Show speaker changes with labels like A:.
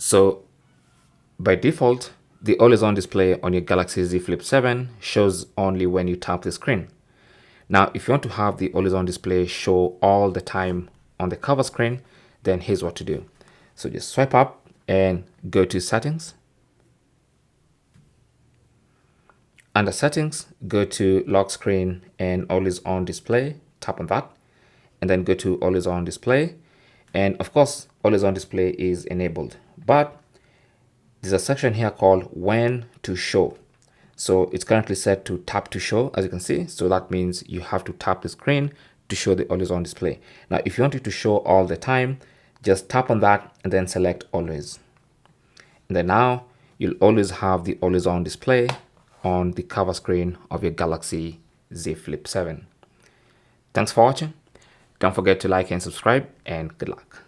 A: So by default, the always on display on your Galaxy Z Flip 7 shows only when you tap the screen. Now, if you want to have the always on display show all the time on the cover screen, then here's what to do. So just swipe up and go to settings. Under settings, go to lock screen and always on display, tap on that, and then go to always on display. And of course, always on display is enabled, but there's a section here called when to show. So it's currently set to tap to show, as you can see. So that means you have to tap the screen to show the always on display. Now, if you want it to show all the time, just tap on that and then select always. And then now you'll always have the always on display on the cover screen of your Galaxy Z Flip 7. Thanks for watching. Don't forget to like and subscribe, and good luck.